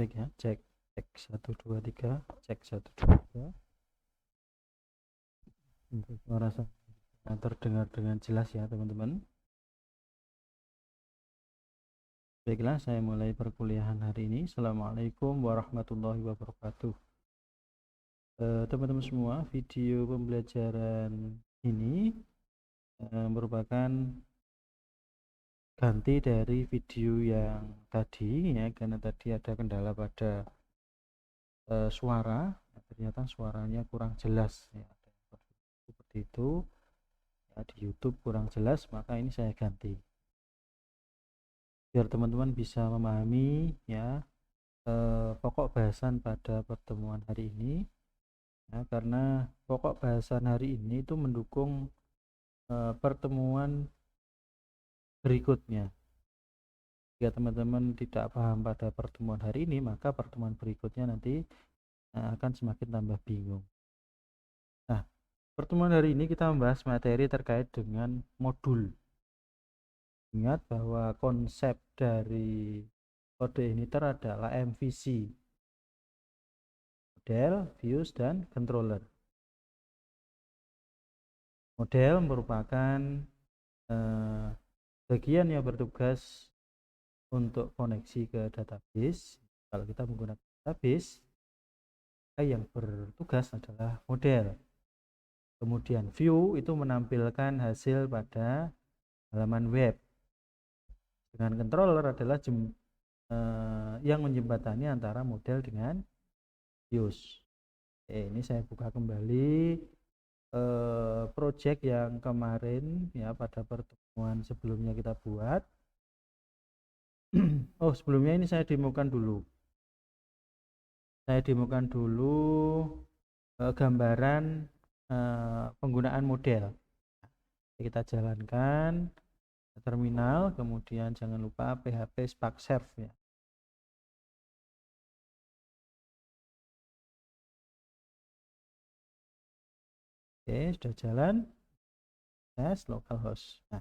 Baik ya, cek 1 2 3, cek 1 2 3. Untuk suara saya terdengar dengan jelas ya teman-teman. Baiklah, saya mulai perkuliahan hari ini. Assalamualaikum warahmatullahi wabarakatuh. Teman-teman semua, video pembelajaran ini merupakan ganti dari video yang tadi ya, karena tadi ada kendala pada suara. Ternyata suaranya kurang jelas ya, seperti itu ya, di YouTube kurang jelas, maka ini saya ganti biar teman-teman bisa memahami ya pokok bahasan pada pertemuan hari ini ya, karena pokok bahasan hari ini itu mendukung pertemuan berikutnya. Jika teman-teman tidak paham pada pertemuan hari ini, maka pertemuan berikutnya nanti akan semakin tambah bingung. Nah, pertemuan hari ini kita membahas materi terkait dengan modul. Ingat bahwa konsep dari kode emitter adalah MVC, model, views, dan controller. Model merupakan bagian yang bertugas untuk koneksi ke database. Kalau kita menggunakan database, yang bertugas adalah model. Kemudian view itu menampilkan hasil pada halaman web. Dengan controller adalah yang menjembatani antara model dengan views. Ini saya buka kembali project yang kemarin ya, pada pertemuan sebelumnya kita buat. Oh, sebelumnya ini saya demokan dulu. Gambaran penggunaan model. Kita jalankan terminal, kemudian jangan lupa PHP Spark Serve ya. Oke, sudah jalan. Tes localhost. Nah,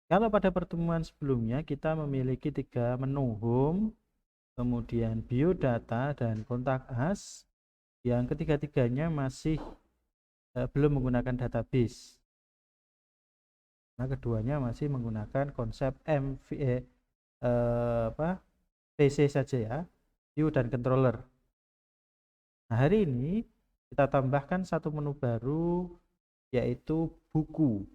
kalau pada pertemuan sebelumnya kita memiliki 3 menu: home, kemudian biodata, dan kontak us. Yang ketiga-tiganya masih belum menggunakan database. Nah, keduanya masih menggunakan konsep PC saja ya, view dan controller. Nah, hari ini kita tambahkan satu menu baru, yaitu buku.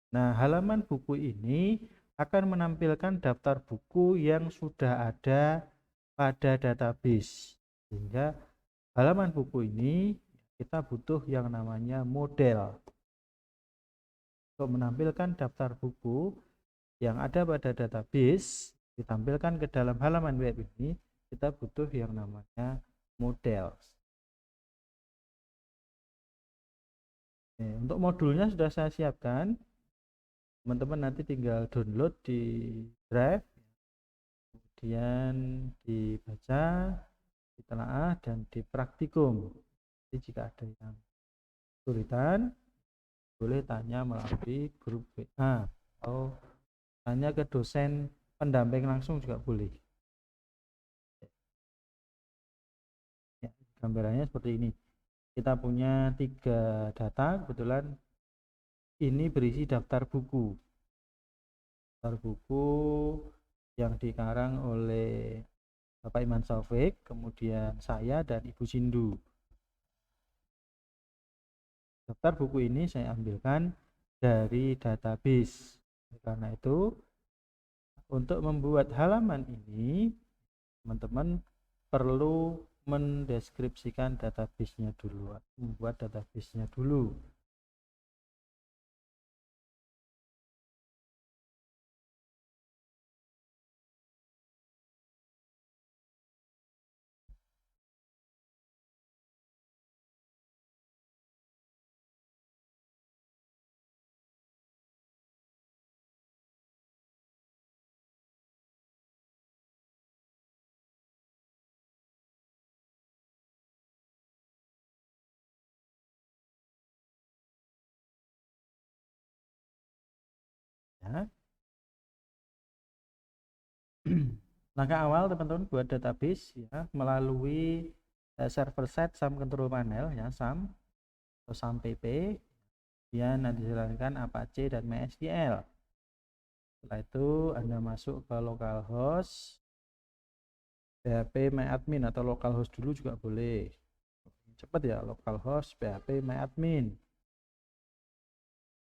Nah, halaman buku ini akan menampilkan daftar buku yang sudah ada pada database. Sehingga halaman buku ini kita butuh yang namanya model. Untuk menampilkan daftar buku yang ada pada database ditampilkan ke dalam halaman web ini, kita butuh yang namanya model. Untuk modulnya sudah saya siapkan. Teman-teman nanti tinggal download di Drive, kemudian dibaca, ditelaah, dan dipraktikum. Jadi jika ada yang kesulitan, boleh tanya melalui grup WA atau tanya ke dosen pendamping langsung juga boleh. Ya, gambarannya seperti ini. Kita punya 3 data, kebetulan ini berisi daftar buku. Daftar buku yang dikarang oleh Bapak Iman Saufik, kemudian saya dan Ibu Sindu. Daftar buku ini saya ambilkan dari database. Karena itu, untuk membuat halaman ini, teman-teman perlu mendeskripsikan database-nya dulu, membuat database-nya dulu. Ya. Langkah awal teman-teman buat database ya melalui server side SAM control panel ya SAM atau SAM PP. Kemudian nanti dijalankan Apache dan MySQL. Setelah itu Anda masuk ke localhost PHP MyAdmin atau localhost dulu juga boleh. Cepat ya, localhost PHP MyAdmin.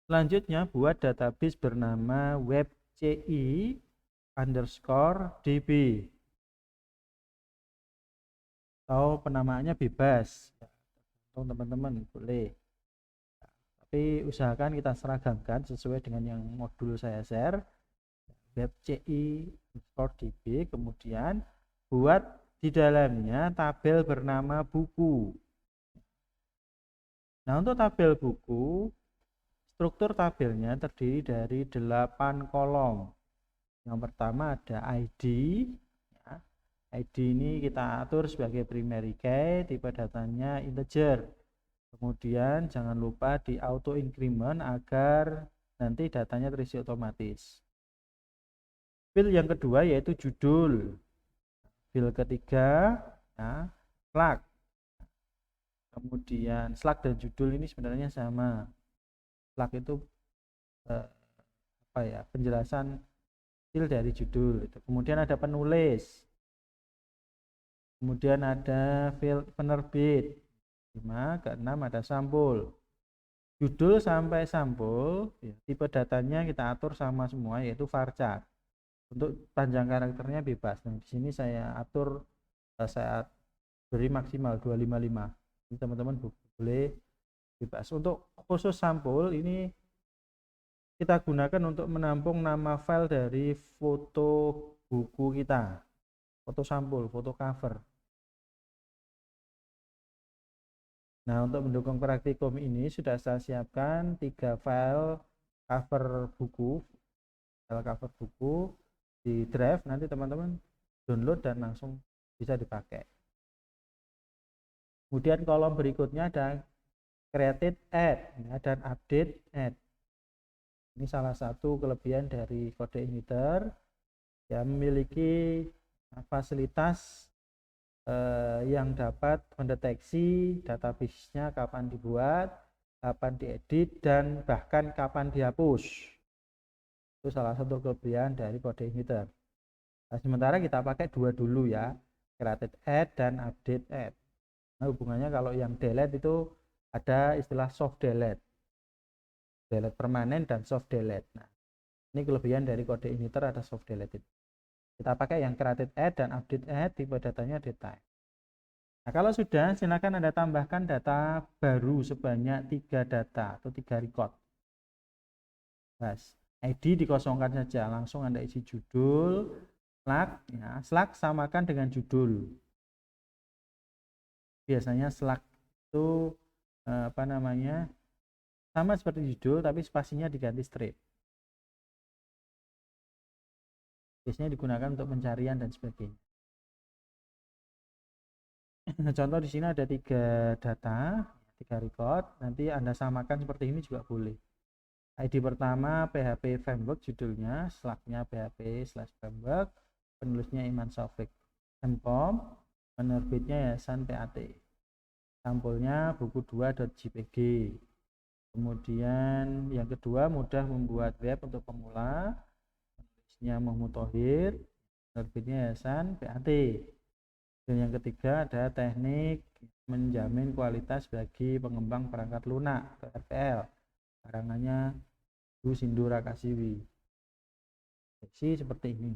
Selanjutnya buat database bernama webci_db atau penamaannya bebas teman-teman boleh, tapi usahakan kita seragamkan sesuai dengan yang modul saya share, webci_db. Kemudian buat di dalamnya tabel bernama buku. Nah, untuk tabel buku, struktur tabelnya terdiri dari 8 kolom. Yang pertama ada ID. Ya. ID ini kita atur sebagai primary key, tipe datanya integer. Kemudian jangan lupa di auto increment agar nanti datanya terisi otomatis. Field yang kedua yaitu judul. Field ketiga ya, slug. Kemudian slug dan judul ini sebenarnya sama. Slug itu penjelasan field dari judul itu. Kemudian ada penulis, kemudian ada field penerbit, 5 ke 6 ada sampul. Judul sampai sampul ya, tipe datanya kita atur sama semua yaitu varchar. Untuk panjang karakternya bebas. Nah, di sini saya atur saya beri maksimal 255. Ini teman-teman boleh bebas. Untuk khusus sampul ini kita gunakan untuk menampung nama file dari foto buku kita, foto sampul, foto cover. Nah, untuk mendukung praktikum ini sudah saya siapkan 3 file cover buku, di drive, nanti teman-teman download dan langsung bisa dipakai. Kemudian kolom berikutnya ada created add dan update add. Ini salah satu kelebihan dari kode emitter yang memiliki fasilitas yang dapat mendeteksi database-nya kapan dibuat, kapan diedit, dan bahkan kapan dihapus. Itu salah satu kelebihan dari kode emitter. Nah, sementara kita pakai 2 dulu ya, created add dan update add. Nah, hubungannya kalau yang delete itu ada istilah soft delete permanen dan soft delete. Nah, ini kelebihan dari kode emitter, ada soft delete itu. Kita pakai yang created add dan update add, tipe datanya detail. Nah, kalau sudah, silakan Anda tambahkan data baru sebanyak 3 data atau 3 record. Bas, ID dikosongkan saja, langsung Anda isi judul, slug, ya, slug samakan dengan judul. Biasanya slug itu sama seperti judul tapi spasinya diganti strip. Biasanya digunakan untuk pencarian dan sebagainya. Contoh di sini ada 3 data, 3 record. Nanti Anda samakan seperti ini juga boleh. ID pertama PHP Framework, judulnya, slugnya PHP/Framework, penulisnya Iman Sofik, MCOM, penerbitnya Yayasan PAT. Sampulnya buku 2.jpg. Kemudian yang kedua mudah membuat web untuk pemula, penulisnya Muhammad Thohir, penerbitnya Yayasan PAT. Dan yang ketiga ada teknik menjamin kualitas bagi pengembang perangkat lunak atau RPL, karangannya Bu Sindura Kasiwi. Seperti ini.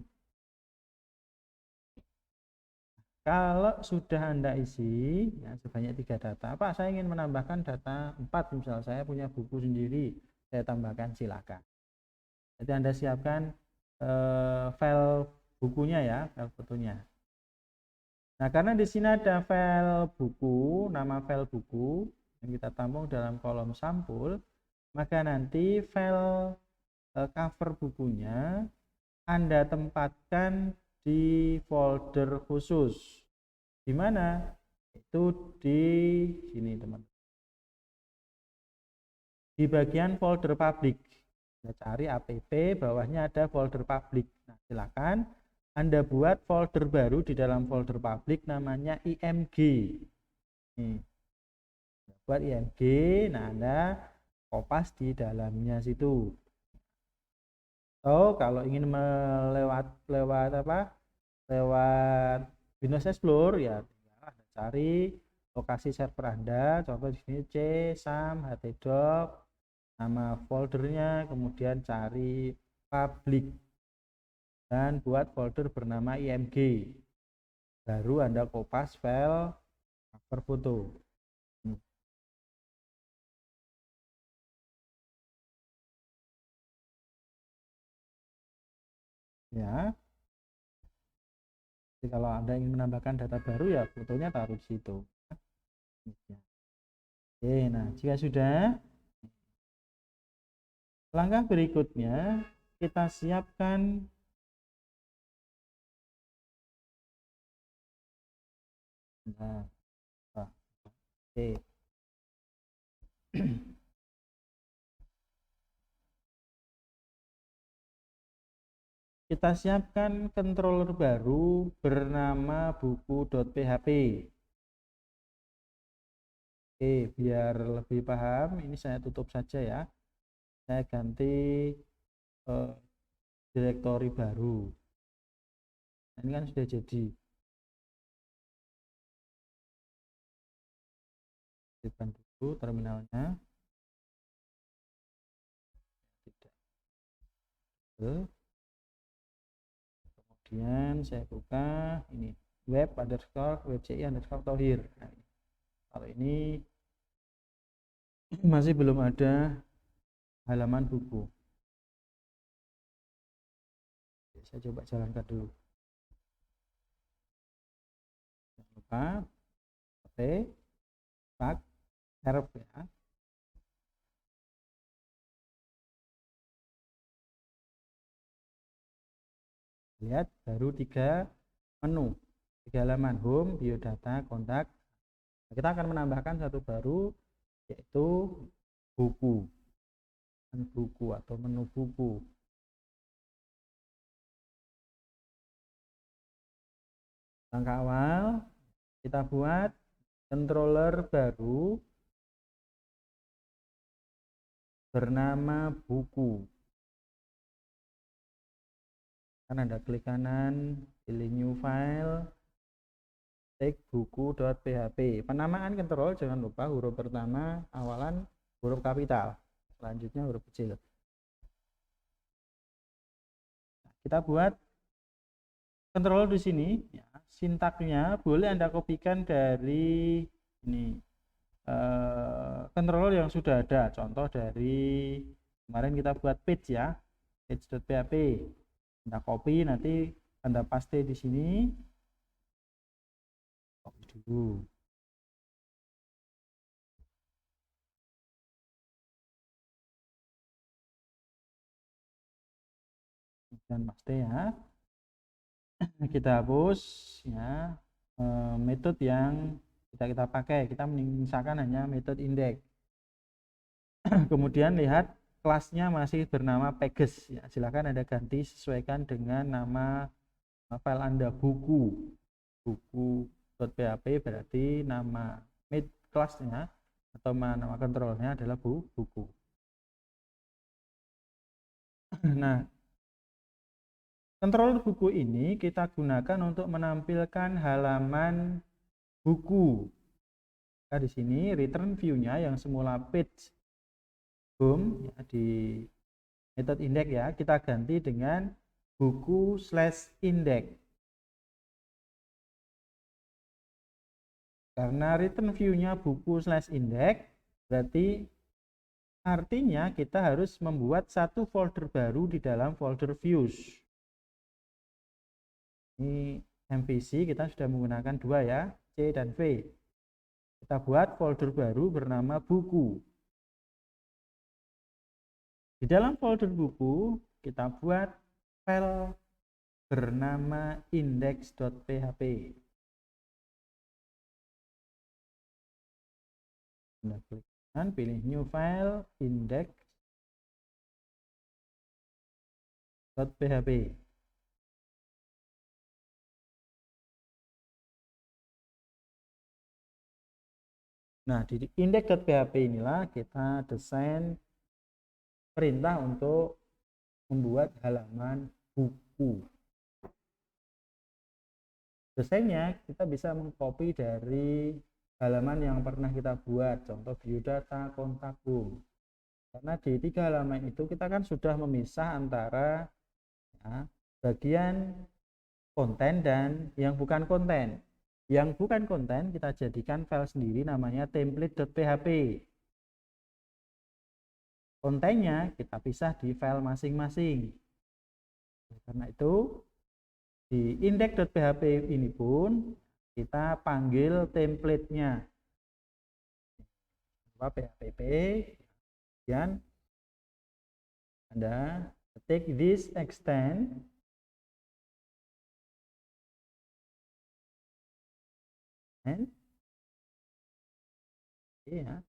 Kalau sudah Anda isi ya, sebanyak 3 data, Pak saya ingin menambahkan data 4, misal saya punya buku sendiri, saya tambahkan, silakan. Jadi Anda siapkan file bukunya ya, file fotonya. Nah, karena di sini ada file buku, nama file buku yang kita tampung dalam kolom sampul, maka nanti file cover bukunya Anda tempatkan di folder khusus. Di mana? Itu di sini, teman. Di bagian folder public. Kita cari app, bawahnya ada folder public. Nah, silakan Anda buat folder baru di dalam folder publik namanya img. Nih, buat img, nah Anda kopas di dalamnya situ. Kalau ingin lewat Windows Explorer ya tinggal Anda cari lokasi server Anda, contoh di sini C, SAM, htdoc, nama foldernya, kemudian cari public dan buat folder bernama img. Baru Anda kopas file cover foto. Ya. Jadi kalau Anda ingin menambahkan data baru ya fotonya taruh di situ. Oke, nah jika sudah, langkah berikutnya kita siapkan oke. Kita siapkan controller baru bernama buku.php. Oke, biar lebih paham, ini saya tutup saja ya. Saya ganti direktori baru. Nah, ini kan sudah jadi. Aktifkan dulu terminalnya. Tidak. Kemudian saya buka ini web_wci_tohir. Nah, kalau ini masih belum ada halaman buku. Saya coba jalankan dulu. Jangan lupa pak help ya. Lihat baru 3 menu, 3 halaman: home, biodata, kontak. Nah, kita akan menambahkan satu baru, yaitu buku atau menu buku. Langkah awal kita buat controller baru bernama buku. Kan Anda klik kanan, pilih new file, take buku.php. Penamaan control jangan lupa huruf pertama awalan huruf kapital, selanjutnya huruf kecil. Nah, kita buat controller di sini ya, sintaknya boleh Anda kopikan dari ini controller yang sudah ada. Contoh dari kemarin kita buat page ya, page.php. Anda copy, nanti Anda paste di sini. Copy dulu. Dan paste ya. Kita hapus ya metode yang kita pakai. Kita misalkan hanya metode index. Kemudian lihat kelasnya masih bernama pages ya, silakan Anda ganti sesuaikan dengan nama file Anda buku.php, berarti nama kelasnya atau nama kontrolnya adalah buku. Nah, kontrol buku ini kita gunakan untuk menampilkan halaman buku. Nah, di sini return view-nya yang semula page home ya, di metode index ya, kita ganti dengan buku/index. Karena return view-nya buku/index, berarti artinya kita harus membuat satu folder baru di dalam folder views. Ini MVC kita sudah menggunakan 2 ya, C dan V. Kita buat folder baru bernama buku. Di dalam folder buku kita buat file bernama index.php. Anda klik kanan, pilih new file, index.php. Nah, di index.php inilah kita desain perintah untuk membuat halaman buku. Desainnya kita bisa mengcopy dari halaman yang pernah kita buat, contoh biodata, kontak boom. Karena di 3 halaman itu kita kan sudah memisah antara ya, bagian konten dan yang bukan konten. Yang bukan konten kita jadikan file sendiri namanya template.php. Kontennya kita pisah di file masing-masing. Karena itu di index.php ini pun kita panggil template-nya php, kemudian Anda ketik this extend and ya,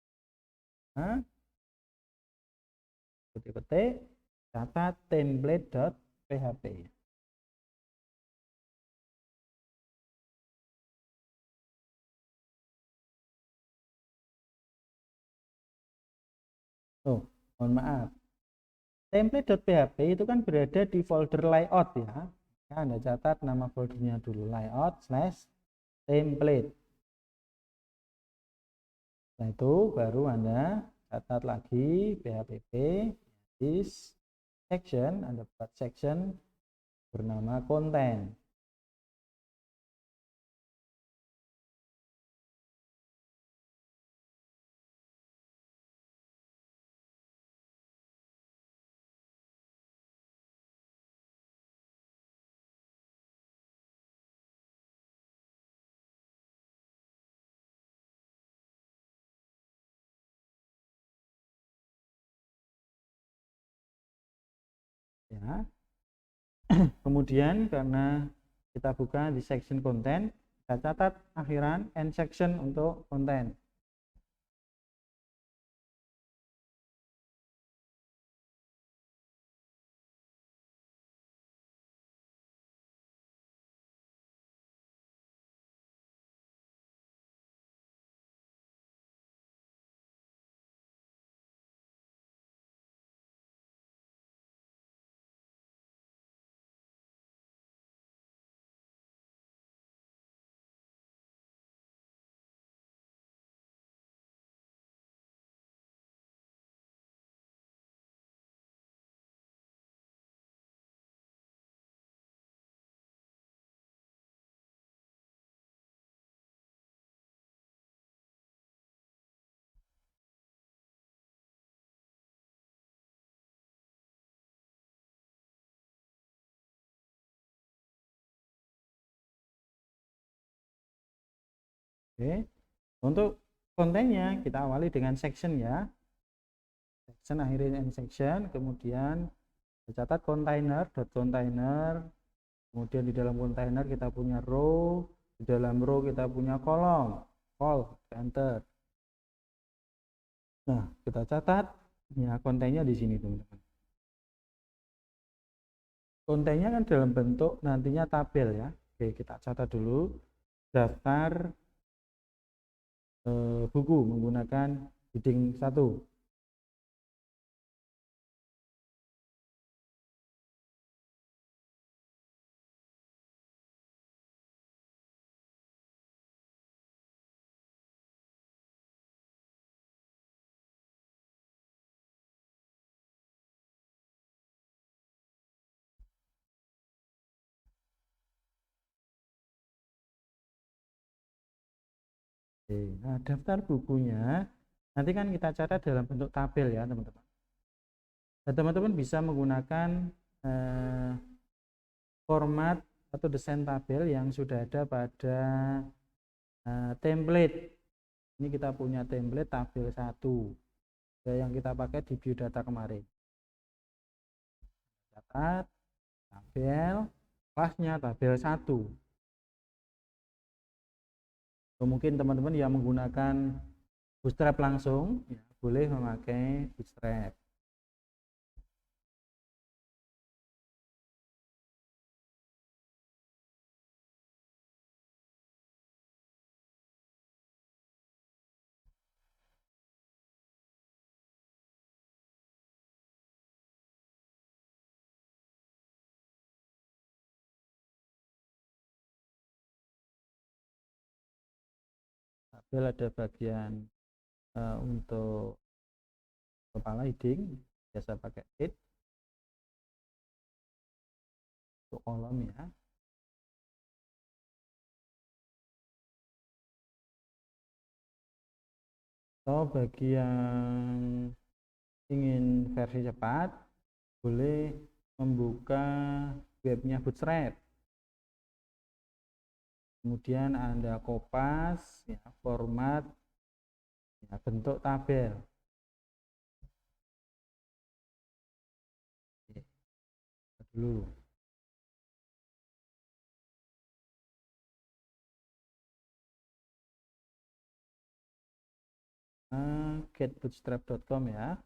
ketik catat template.php. Oh, mohon maaf. Template.php itu kan berada di folder layout ya. Anda catat nama foldernya dulu, layout/template. Setelah itu baru Anda catat lagi php this section, Anda buat section bernama konten. Ya. Kemudian karena kita buka di section konten, kita catat akhiran end section untuk konten. Oke. Untuk kontennya kita awali dengan section ya. Section akhirin end section, kemudian catat container, container, kemudian di dalam container kita punya row, di dalam row kita punya kolom, call, enter. Nah, kita catat ya kontennya di sini teman-teman. Kontennya kan dalam bentuk nantinya tabel ya. Oke, kita catat dulu daftar buku menggunakan heading 1. Oke, nah daftar bukunya nanti kan kita catat dalam bentuk tabel ya teman-teman. Nah, teman-teman bisa menggunakan format atau desain tabel yang sudah ada pada template. Ini kita punya template tabel 1 ya, yang kita pakai di biodata kemarin. Catat tabel, kelasnya tabel 1. Mungkin teman-teman yang menggunakan bootstrap langsung ya, boleh memakai bootstrap. tabel ada bagian untuk kepala heading, biasa pakai head, untuk kolom ya. Atau bagi yang ingin versi cepat, boleh membuka webnya Bootstrap. Kemudian Anda kopas ya, format ya, bentuk tabel. Oke, dulu. Getbootstrap.com ya.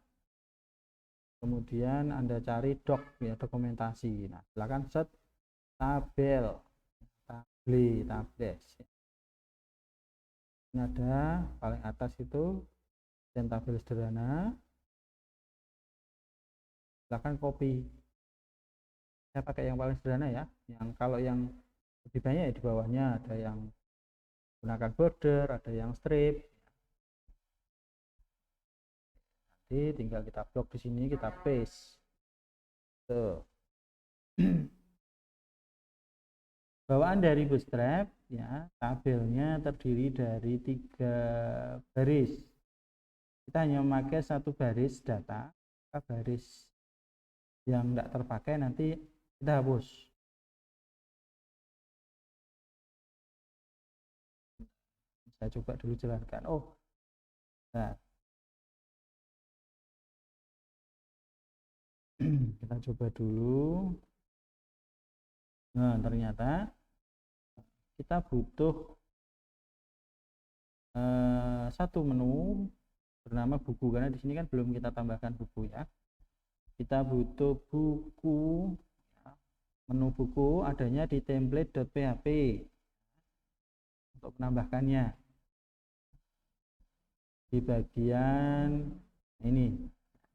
Kemudian Anda cari doc ya, dokumentasi. Nah, silakan set tabel, tables. Ini ada paling atas itu dan tabel sederhana. Silakan copy. Saya pakai yang paling sederhana ya. Yang kalau yang lebih banyak ya di bawahnya ada yang gunakan border, ada yang strip. Nanti tinggal kita blok di sini, kita paste. Tuh. Bawaan dari Bootstrap ya, tabelnya terdiri dari 3 baris. Kita hanya memakai 1 baris data, baris yang tidak terpakai nanti kita hapus. Saya coba dulu jelaskan. Oh, nah. Kita coba dulu. Nah, ternyata kita butuh satu menu bernama buku, karena di sini kan belum kita tambahkan buku ya. Kita butuh buku, menu buku adanya di template.php untuk menambahkannya di bagian ini.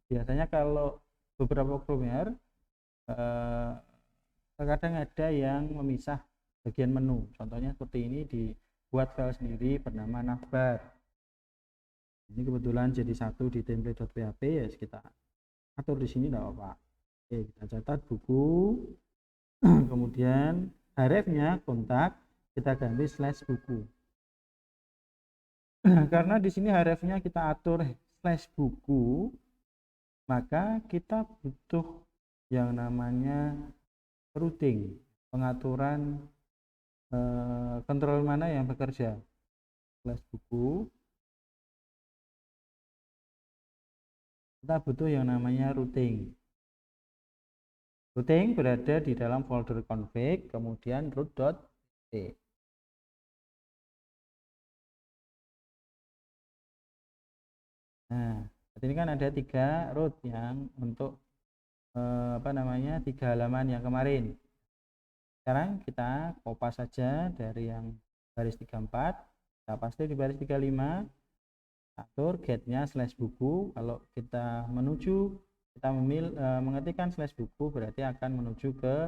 Biasanya kalau beberapa programmer terkadang ada yang memisah bagian menu, contohnya seperti ini, dibuat file sendiri bernama navbar. Ini kebetulan jadi satu di template.php ya, kita atur di sini tidak apa-apa. Oke, kita catat buku. Kemudian hrefnya kontak kita ganti /buku. Karena di sini hrefnya kita atur /buku, maka kita butuh yang namanya routing, pengaturan kontrol mana yang bekerja. /buku, kita butuh yang namanya routing. Routing berada di dalam folder config, kemudian root.c. Nah, ini kan ada 3 root yang untuk 3 halaman yang kemarin. Sekarang kita kopas saja dari yang baris 34, kita paste di baris 35, atur getnya /buku. Kalau kita mengetikkan /buku berarti akan menuju ke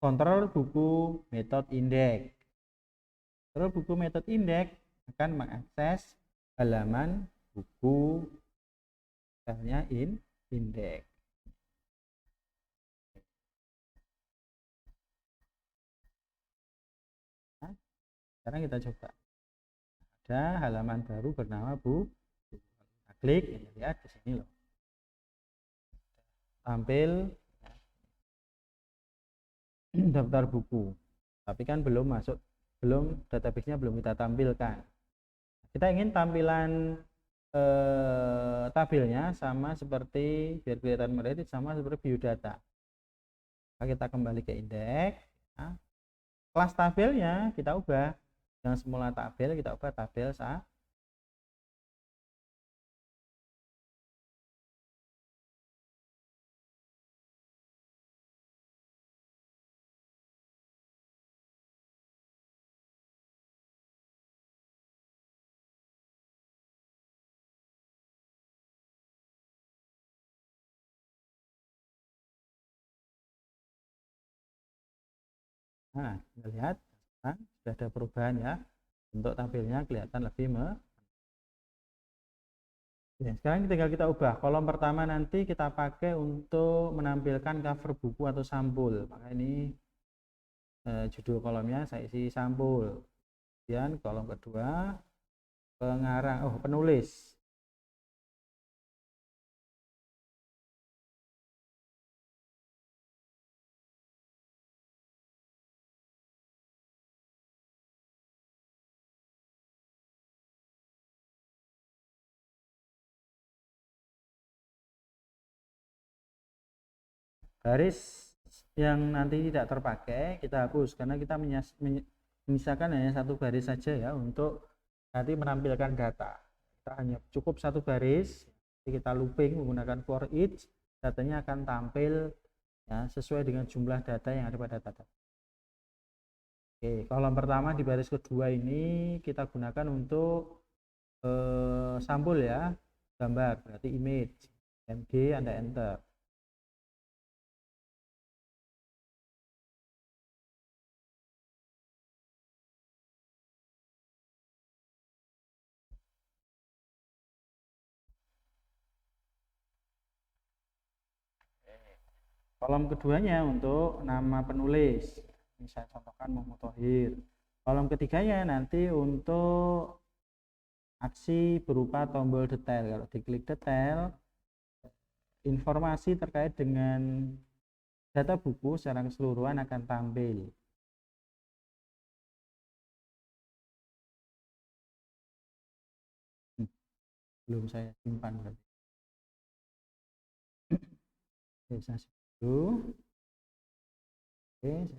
kontrol buku method index. Kontrol buku method index akan mengakses halaman buku misalnya index. Nah, sekarang kita coba. Ada halaman baru bernama buku. Kita klik, ya, lihat di sini loh. Tampil daftar buku. Tapi kan belum masuk, database-nya belum kita tampilkan. Kita ingin tampilan tabelnya sama seperti, biar kelihatan menarik, sama seperti biodata. Maka kita kembali ke indeks. Nah, kelas tabelnya kita ubah, yang semula tabel kita ubah tabel sah. Nah, kita lihat sudah ada perubahan ya. Bentuk tampilnya kelihatan lebih ya, sekarang tinggal kita ubah. Kolom pertama nanti kita pakai untuk menampilkan cover buku atau sampul. Maka ini judul kolomnya saya isi sampul. Kemudian kolom kedua pengarang, penulis. Garis yang nanti tidak terpakai kita hapus karena kita menyisakan hanya satu baris saja ya untuk nanti menampilkan data. Kita hanya cukup satu baris, kita looping menggunakan for each, datanya akan tampil ya sesuai dengan jumlah data yang ada pada data. Oke, kolom pertama di baris kedua ini kita gunakan untuk sampul ya, gambar, berarti image, mg Anda enter. Kolom keduanya untuk nama penulis, ini saya contohkan Muhammad Thohir. Kolom ketiganya nanti untuk aksi berupa tombol detail. Kalau diklik detail, informasi terkait dengan data buku secara keseluruhan akan tampil. Belum saya simpan berarti. Oke, saya simpan dulu. Oke,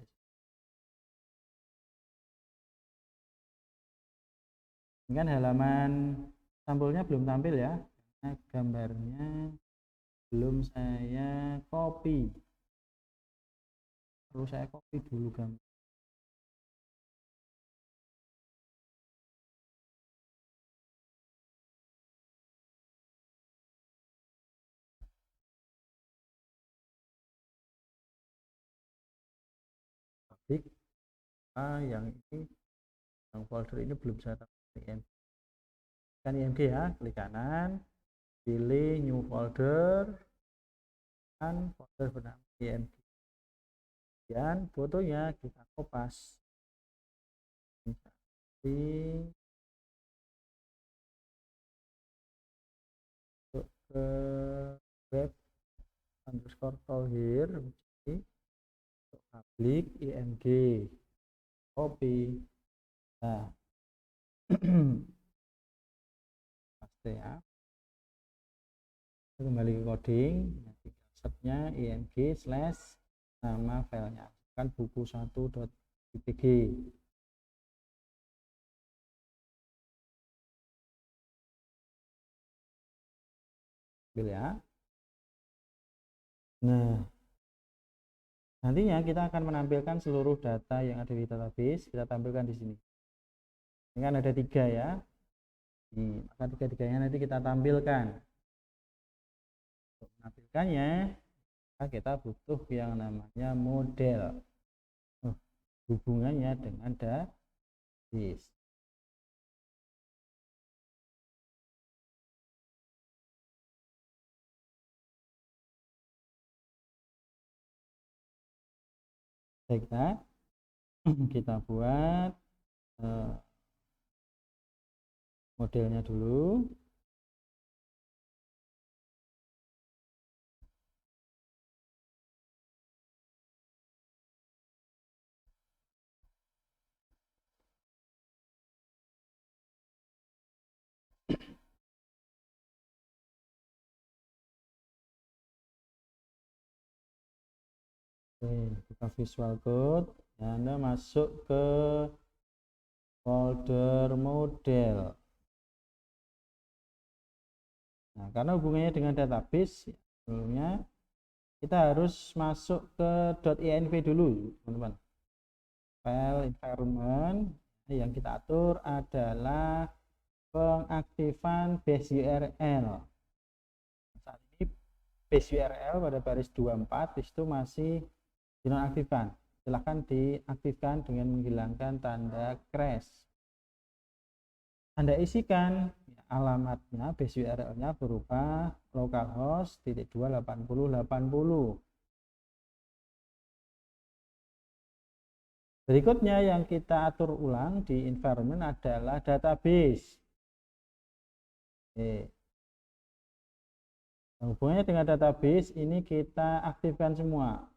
ini kan halaman sampulnya belum tampil ya, karena gambarnya belum saya copy. Perlu saya copy dulu gambar. Yang ini, yang folder ini belum saya tampilkan. Kan IMG ya, klik kanan, pilih new folder, dan folder bernama IMG. Dan fotonya kita kopas. Masuk ke web underscore Thohir, public IMG, copy. Nah, paste ya. Kembali ke coding, nanti setnya img slash nama filenya kan buku1.jpg. Ya. Nah, nantinya kita akan menampilkan seluruh data yang ada di database. Kita tampilkan di sini. Ini kan ada 3 ya. Maka 3-3-nya nanti kita tampilkan. Untuk menampilkannya, kita butuh yang namanya model. Hubungannya dengan database. Kita buat modelnya dulu. Buka Visual Code, Anda masuk ke folder model. Nah, karena hubungannya dengan database, sebelumnya kita harus masuk ke .env dulu, teman-teman. File environment yang kita atur adalah pengaktifan base URL. Saat ini base URL pada baris 24 itu masih dinonaktifkan. Silahkan diaktifkan dengan menghilangkan tanda crash. Anda isikan alamatnya, base URL-nya berupa localhost .280.80. Berikutnya yang kita atur ulang di environment adalah database. Hubungannya dengan database ini kita aktifkan semua,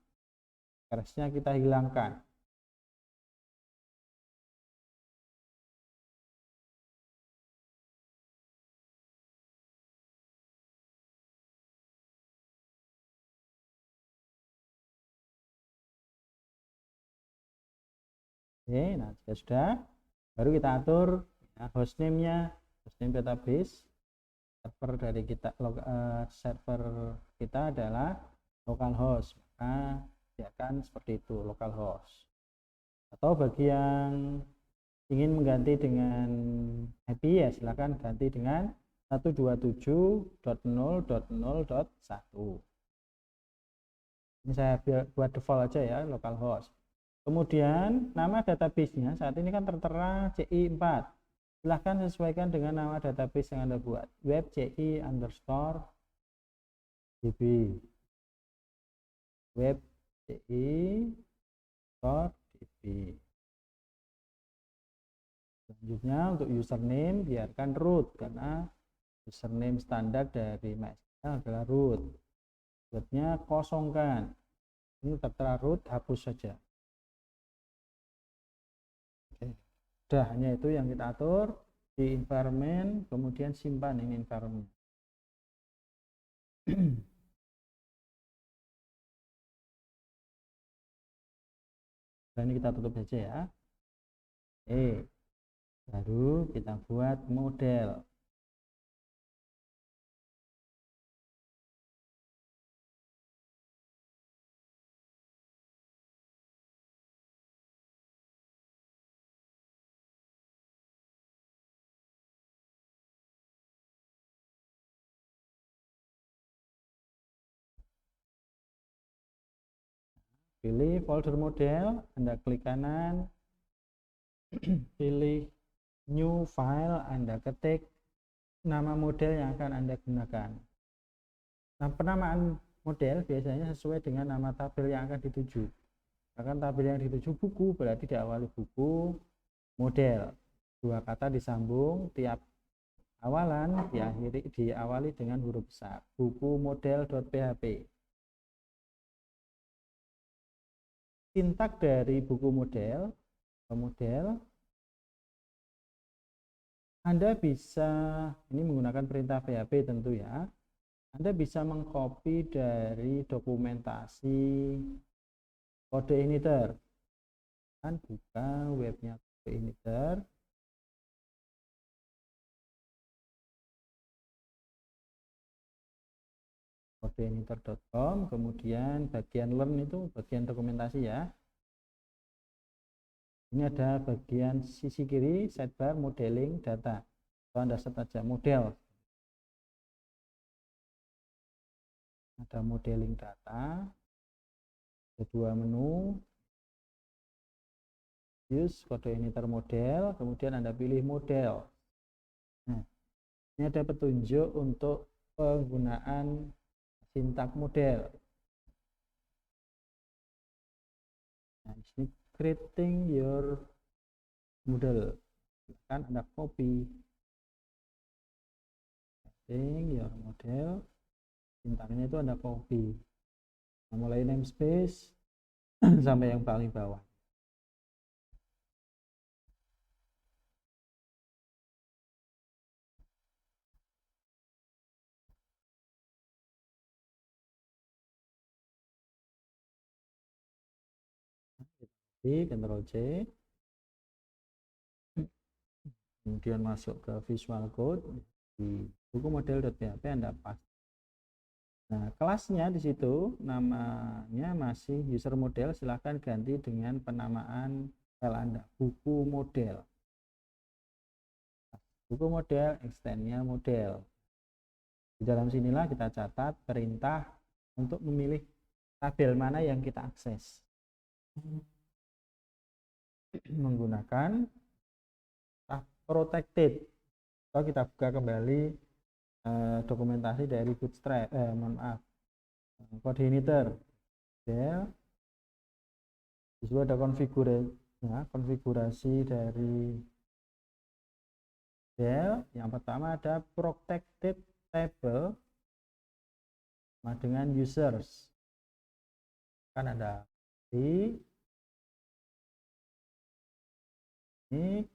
cache-nya kita hilangkan. Nah jika sudah, baru kita atur ya, hostname-nya, hostname database. Server dari kita server kita adalah localhost, maka biarkan seperti itu, localhost. Atau bagi yang ingin mengganti dengan happy ya silakan ganti dengan 127.0.0.1. Ini saya buat default aja ya, localhost. Kemudian nama database-nya saat ini kan tertera CI4. Silahkan sesuaikan dengan nama database yang Anda buat, web ci underscore db, web ci underscore db. Selanjutnya untuk username biarkan root, karena username standar dari MySQL adalah root. Rootnya kosongkan, ini tertera root, hapus saja. Oke. Sudah, hanya itu yang kita atur di environment, kemudian simpan ini environment. Nah, ini kita tutup saja ya. Baru kita buat model. Pilih folder model, Anda klik kanan, pilih new file, Anda ketik nama model yang akan Anda gunakan. Nah, penamaan model biasanya sesuai dengan nama tabel yang akan dituju. Akan tabel yang dituju buku berarti diawali buku model. Dua kata disambung, tiap awalan diawali dengan huruf besar. Buku model.php. Sintak dari buku model Anda bisa, ini menggunakan perintah PHP tentu ya, Anda bisa mengcopy dari dokumentasi kode initer. Kan buka webnya kode initer. Kodeiniter.com, kemudian bagian learn itu bagian dokumentasi ya. Ini ada bagian sisi kiri sidebar modeling data. Kalau Anda set aja model, ada modeling data, ada dua menu, use kode initer model, kemudian Anda pilih model. Nah, ini ada petunjuk untuk penggunaan sintak model. Nah, di sini creating your model, kan Anda copy creating your model, sintaknya itu Anda copy. Nah, mulai namespace sampai yang paling bawah. Ctrl C, kemudian masuk ke Visual Code di buku model.php Anda pas. Nah, kelasnya di situ namanya masih user model, silahkan ganti dengan penamaan file Anda, buku model. Buku model, extendnya model. Di dalam sinilah kita catat perintah untuk memilih tabel mana yang kita akses. Menggunakan protected atau kita buka kembali dokumentasi dari Bootstrap, Code Initer. Del, di situ ada konfigurasi dari Del. Yang pertama ada protected table sama dengan users, kan ada di ini.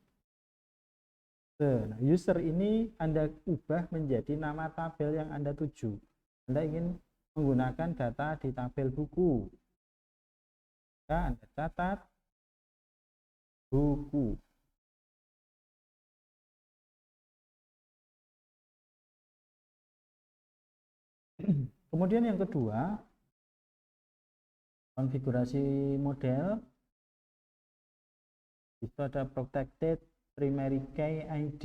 Nah, user ini Anda ubah menjadi nama tabel yang Anda tuju. Anda ingin menggunakan data di tabel buku, maka Anda catat buku. Kemudian yang kedua, konfigurasi model. Itu ada protected primary key ID.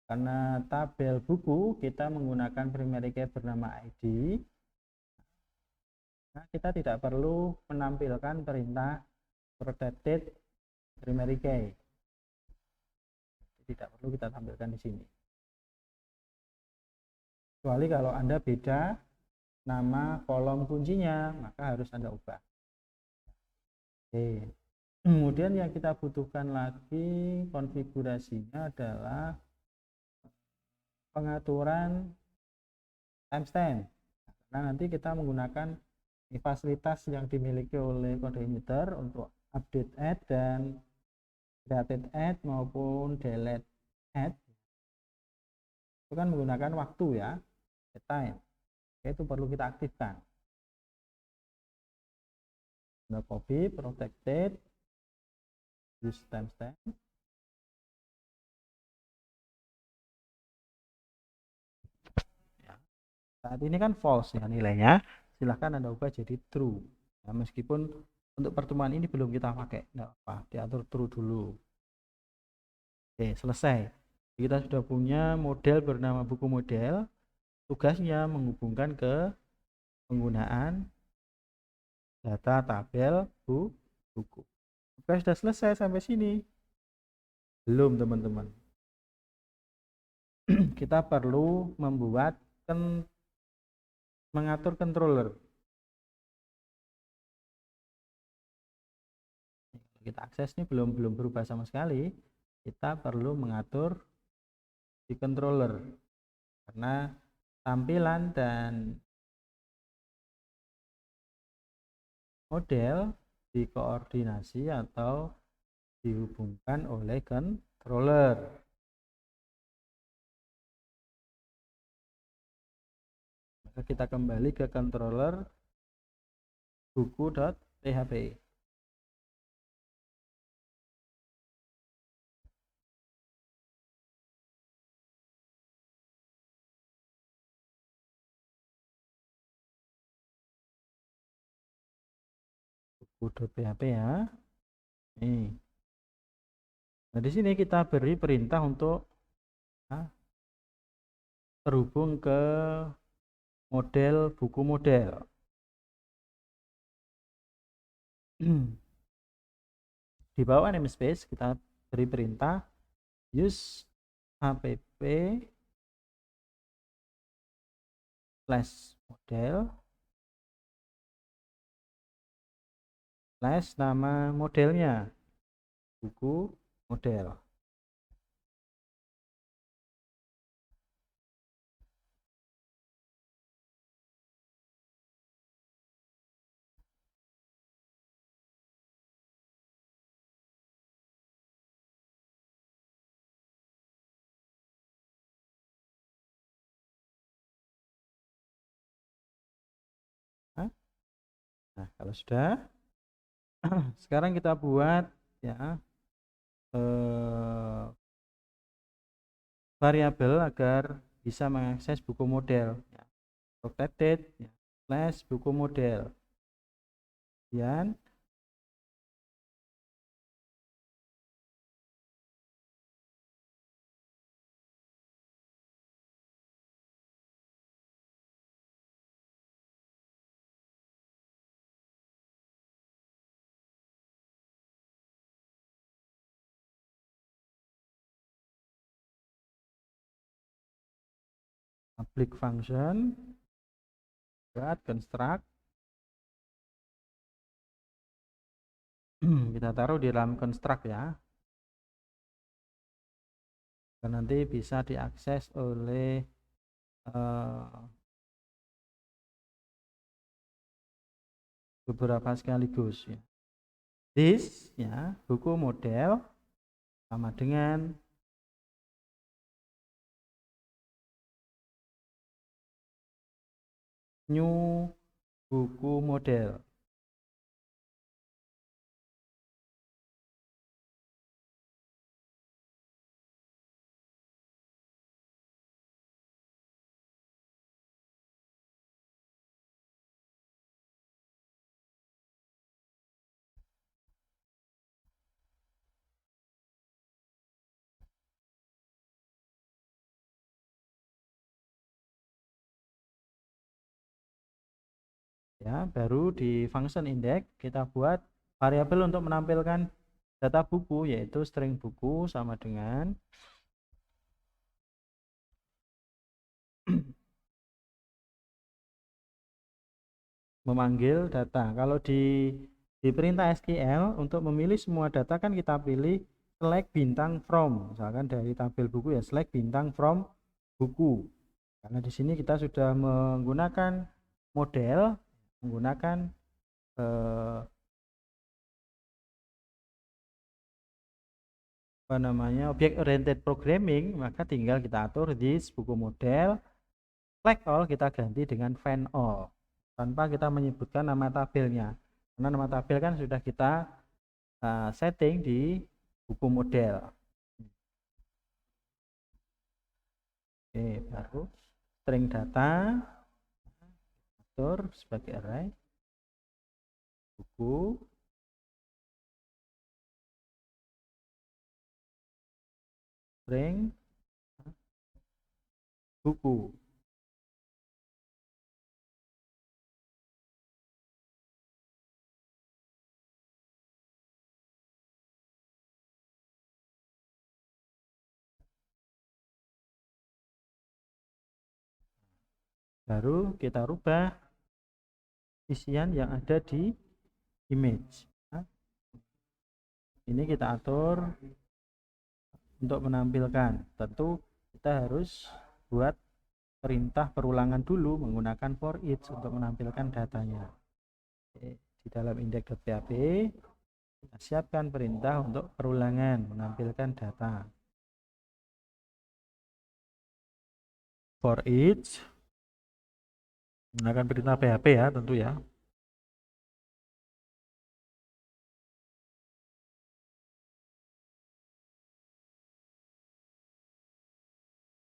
Karena tabel buku kita menggunakan primary key bernama ID, nah kita tidak perlu menampilkan perintah protected primary key. Tidak perlu kita tampilkan di sini. Kecuali kalau Anda beda nama kolom kuncinya, maka harus Anda ubah. Oke. Kemudian yang kita butuhkan lagi konfigurasinya adalah pengaturan timestamp. Nah, nanti kita menggunakan fasilitas yang dimiliki oleh Code Initer untuk update add dan create add maupun delete add. Itu kan menggunakan waktu ya, time. Itu perlu kita aktifkan. Nah, copy protected use timestamp. Saat ini kan false ya nilainya, silahkan Anda ubah jadi true. Nah, meskipun untuk pertemuan ini belum kita pakai, enggak apa, diatur true dulu. Oke, selesai. Kita sudah punya model bernama buku model. Tugasnya menghubungkan ke penggunaan data tabel buku. Oke, sudah selesai sampai sini. Belum, teman-teman. Kita perlu membuat mengatur controller. Kita akses ini belum berubah sama sekali. Kita perlu mengatur di controller karena tampilan dan model dikoordinasi atau dihubungkan oleh controller. Maka kita kembali ke controller buku.php. Buku.php ya. Nih. Nah, di sini kita beri perintah untuk terhubung ke model buku model. Di bawah namespace kita beri perintah use app /model / nama modelnya buku model. Nah, kalau sudah, sekarang kita buat ya variabel agar bisa mengakses buku model. Ya. Protected ya, / buku model. Kemudian public function, buat construct, kita taruh di dalam construct ya, dan nanti bisa diakses oleh beberapa sekaligus ya. This ya, buku model sama dengan new buku model. Ya, baru di function index kita buat variabel untuk menampilkan data buku, yaitu string buku sama dengan memanggil data. Kalau di perintah SQL untuk memilih semua data kan kita pilih select bintang from, misalkan dari tabel buku ya select bintang from buku. Karena di sini kita sudah menggunakan model, menggunakan apa namanya object oriented programming, maka tinggal kita atur this buku model flag all kita ganti dengan find all tanpa kita menyebutkan nama tabelnya, karena nama tabel kan sudah kita setting di buku model. Oke, baru string data atur sebagai array buku string buku. Baru kita rubah isian yang ada di image. Nah, ini kita atur untuk menampilkan. Tentu kita harus buat perintah perulangan dulu menggunakan for each untuk menampilkan datanya. Oke, di dalam index.php kita siapkan perintah untuk perulangan menampilkan data. For each menggunakan perintah PHP ya, tentu ya.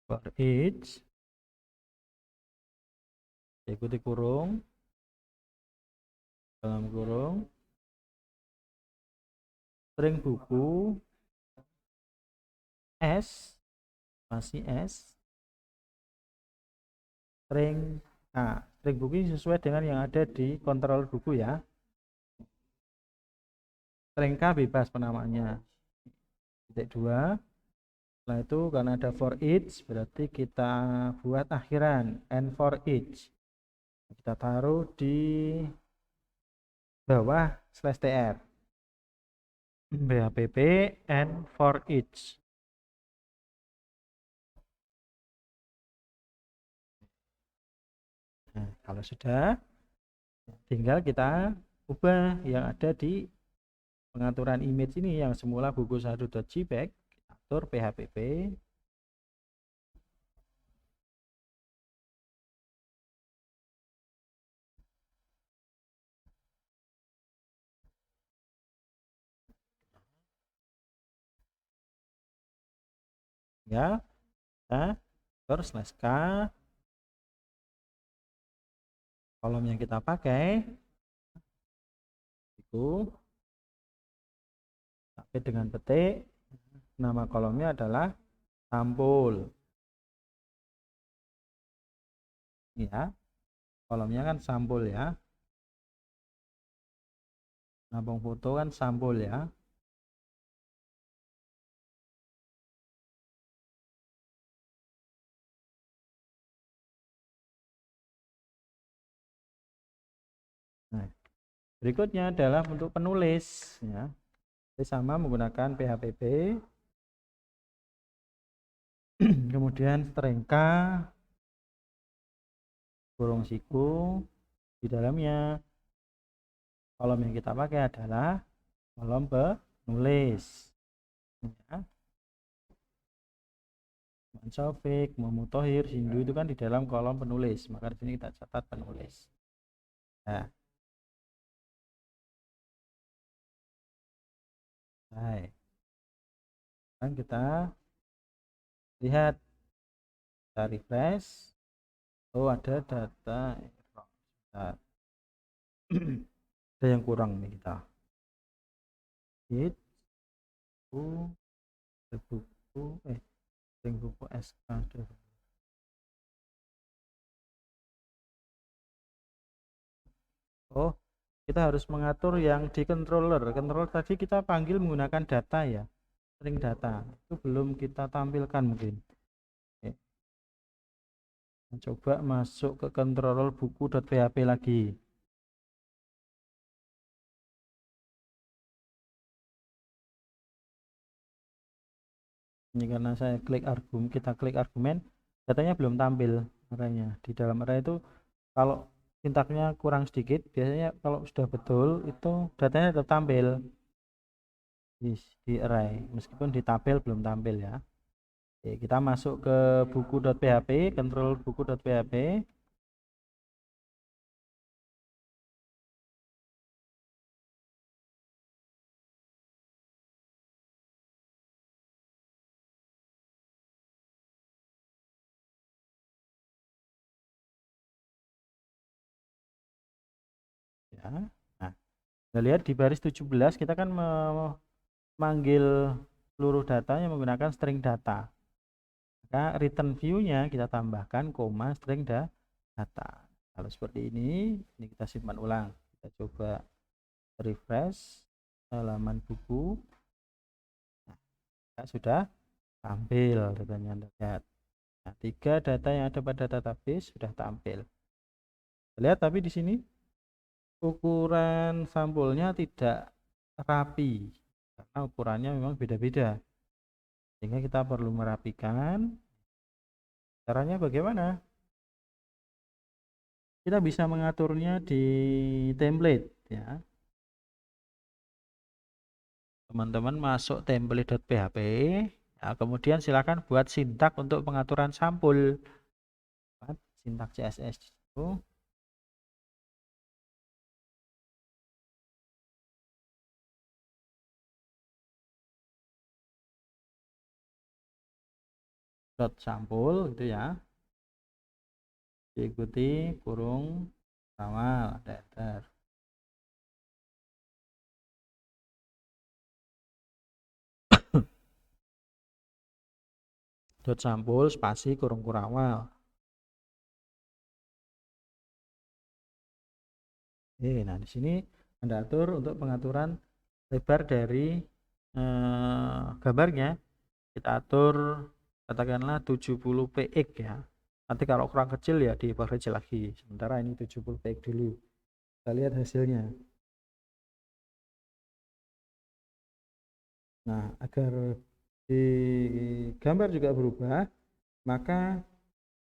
For each ikuti kurung, dalam kurung string buku s masih s string string buku ini sesuai dengan yang ada di controller buku ya. String K bebas penamaannya. Titik 2. Setelah itu karena ada for each berarti kita buat akhiran and for each. Kita taruh di bawah /tr. BHPP and for each. Nah, kalau sudah tinggal kita ubah yang ada di pengaturan image ini yang semula buku 1.jpg, atur phpp ya, terus /k kolom yang kita pakai itu sampai dengan petik, nama kolomnya adalah sampul ya, kolomnya kan sampul ya, nampung foto kan sampul ya. Berikutnya adalah untuk penulis ya. Sama menggunakan PHPP. Kemudian string K kurung siku, di dalamnya kolom yang kita pakai adalah kolom penulis ya. Sofik, Muhammad Thohir, Hindu itu kan di dalam kolom penulis, maka di sini kita catat penulis. Nah, baik. Dan kita lihat, kita refresh. Oh, ada data error. Ada yang kurang nih kita. Hit buku SK. Oh, kita harus mengatur yang di controller. Controller tadi kita panggil menggunakan data ya, string data. Itu belum kita tampilkan mungkin. Oke. Coba masuk ke controller buku.php lagi. Ini karena saya klik argumen, kita klik argumen, datanya belum tampil arraynya. Di dalam array itu kalau sintaknya kurang sedikit, biasanya kalau sudah betul itu datanya tetap tampil di array, meskipun di tabel belum tampil ya. Oke, kita masuk ke buku.php, control buku.php. Ya. Nah, kita lihat di baris 17 kita kan memanggil seluruh datanya menggunakan string data. Maka return view-nya kita tambahkan koma string data. Kalau seperti ini kita simpan ulang. Kita coba refresh halaman buku. Nah, sudah tampil datanya, lihat. Nah, 3 data yang ada pada database sudah tampil. Lihat, tapi di sini ukuran sampulnya tidak rapi karena ukurannya memang beda-beda, sehingga kita perlu merapikan. Caranya bagaimana? Kita bisa mengaturnya di template ya. Teman-teman masuk template.php ya, kemudian silakan buat sintak untuk pengaturan sampul. Sintak CSS itu dot sampul gitu ya, diikuti kurung awal datar. Dot sampul spasi kurung awal. Nah di sini Anda atur untuk pengaturan lebar dari gambarnya, kita atur katakanlah 70 px ya. Nanti kalau kurang kecil ya diperkecil lagi. Sementara ini 70 px dulu. Kita lihat hasilnya. Nah, agar di gambar juga berubah, maka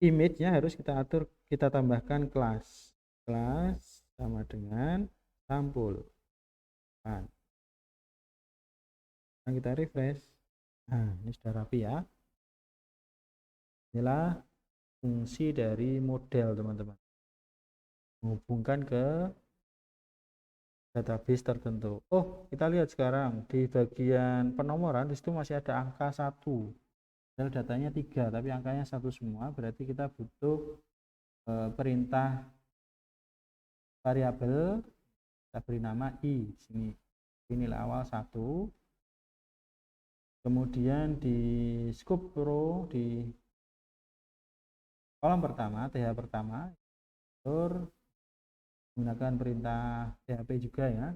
image-nya harus kita atur, kita tambahkan kelas. Kelas sama dengan sampul. Nah, kita refresh. Nah, ini sudah rapi ya. Inilah fungsi dari model, teman-teman. Menghubungkan ke database tertentu. Oh, kita lihat sekarang di bagian penomoran di situ masih ada angka 1. Padahal datanya 3, tapi angkanya 1 semua. Berarti kita butuh perintah variabel, kita beri nama i sini. Nilai awal 1. Kemudian di scope row di kolom pertama, th pertama, menggunakan perintah php juga ya,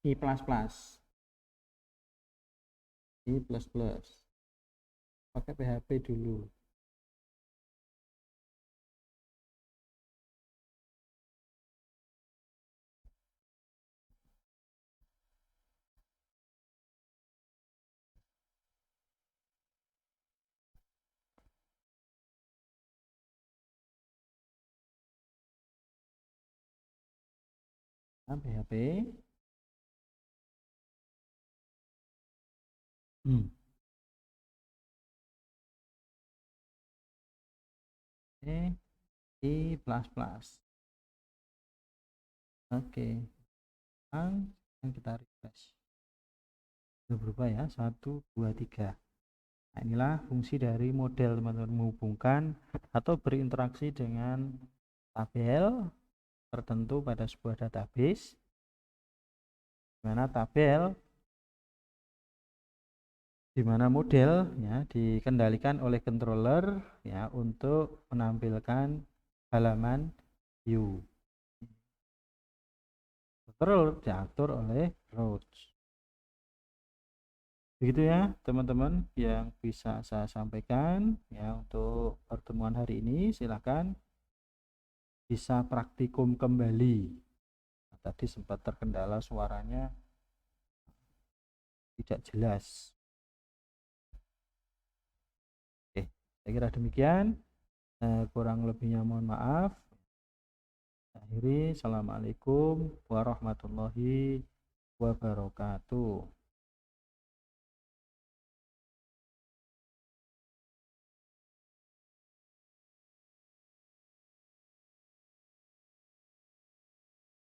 i++, pakai php dulu. PHP. C++. Oke, yang kita refresh. Sudah berubah ya, 1, 2, 3. Nah, inilah fungsi dari model, teman-teman, menghubungkan atau berinteraksi dengan tabel tertentu pada sebuah database, di mana model ya dikendalikan oleh controller ya untuk menampilkan halaman view. Controller diatur oleh rows. Begitu ya teman-teman yang bisa saya sampaikan ya untuk pertemuan hari ini. Silakan bisa praktikum kembali. Nah, tadi sempat terkendala suaranya tidak jelas. Oke, saya kira demikian. Kurang lebihnya mohon maaf. Akhiri, assalamualaikum warahmatullahi wabarakatuh.